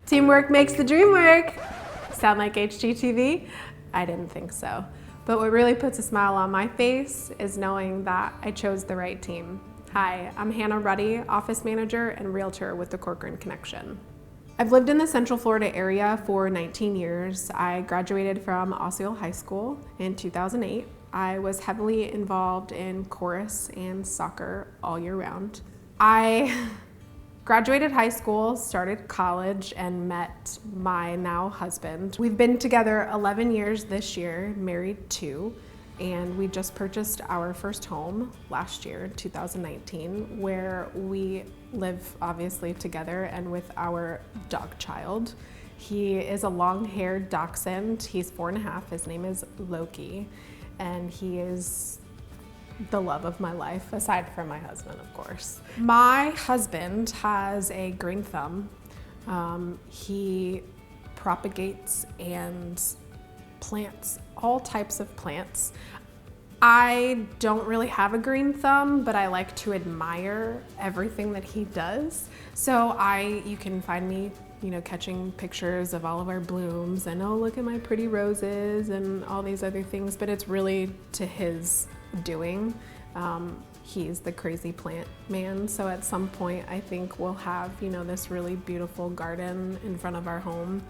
Teamwork makes the dream work. Sound like HGTV? I didn't think so. But what really puts a smile on my face is knowing that I chose the right team. Hi, I'm Hannah Ruddy, office manager and realtor with the Corcoran Connection. I've lived in the Central Florida area for 19 years. I graduated from Osceola High School in 2008. I was heavily involved in chorus and soccer all year round. I graduated high school, started college, and met my now husband. We've been together 11 years this year, married 2, and we just purchased our first home last year, 2019, where we live obviously together and with our dog child. He is a long-haired dachshund. He's 4.5. His name is Loki, and he is the love of my life, aside from my husband, of course. My husband has a green thumb. He propagates and plants all types of plants. I don't really have a green thumb, but I like to admire everything that he does. So you can find me, catching pictures of all of our blooms and, oh, look at my pretty roses and all these other things, but it's really to his doing. He's the crazy plant man, so at some point I think we'll have, this really beautiful garden in front of our home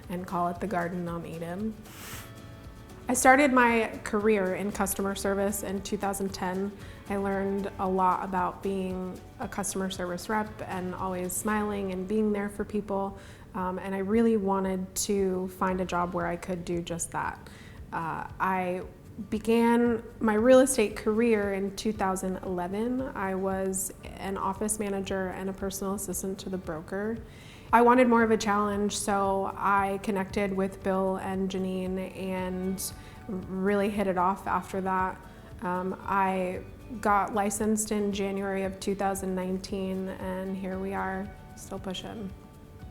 and call it the Garden on Eden. I started my career in customer service in 2010. I learned a lot about being a customer service rep and always smiling and being there for people, and I really wanted to find a job where I could do just that. I began my real estate career in 2011. I was an office manager and a personal assistant to the broker. I wanted more of a challenge, so I connected with Bill and Janine and really hit it off after that. I got licensed in January of 2019, and here we are, still pushing.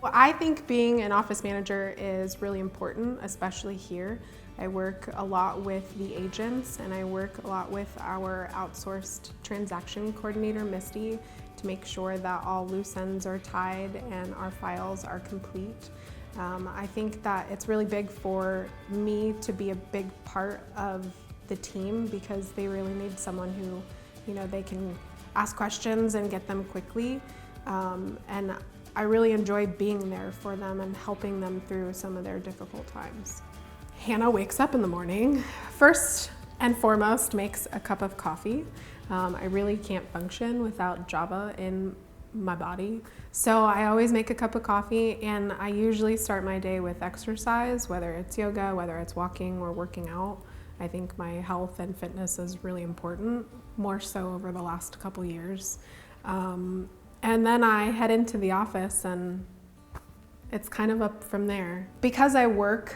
Well, I think being an office manager is really important, especially here. I work a lot with the agents, and I work a lot with our outsourced transaction coordinator, Misty, to make sure that all loose ends are tied and our files are complete. I think that it's really big for me to be a big part of the team because they really need someone who, they can ask questions and get them quickly. And I really enjoy being there for them and helping them through some of their difficult times. Hannah wakes up in the morning, first and foremost makes a cup of coffee. I really can't function without Java in my body. So I always make a cup of coffee, and I usually start my day with exercise, whether it's yoga, whether it's walking or working out. I think my health and fitness is really important, more so over the last couple years. And then I head into the office, and it's kind of up from there. Because I work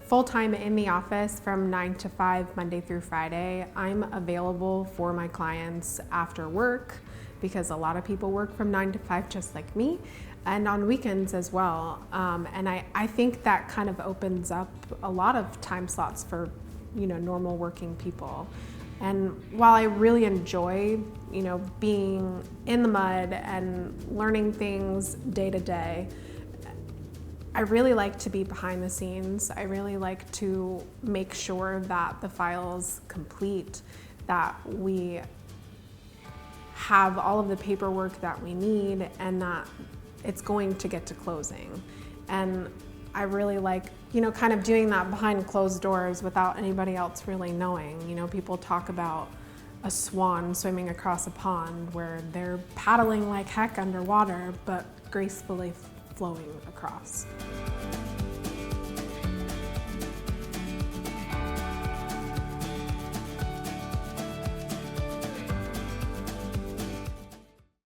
full-time in the office from 9 to 5, Monday through Friday, I'm available for my clients after work because a lot of people work from 9 to 5 just like me, and on weekends as well. And I think that kind of opens up a lot of time slots for, normal working people. And while I really enjoy, being in the mud and learning things day to day, I really like to be behind the scenes. I really like to make sure that the file's complete, that we have all of the paperwork that we need, and that it's going to get to closing. And I really like, kind of doing that behind closed doors without anybody else really knowing. People talk about a swan swimming across a pond where they're paddling like heck underwater, but gracefully flowing across.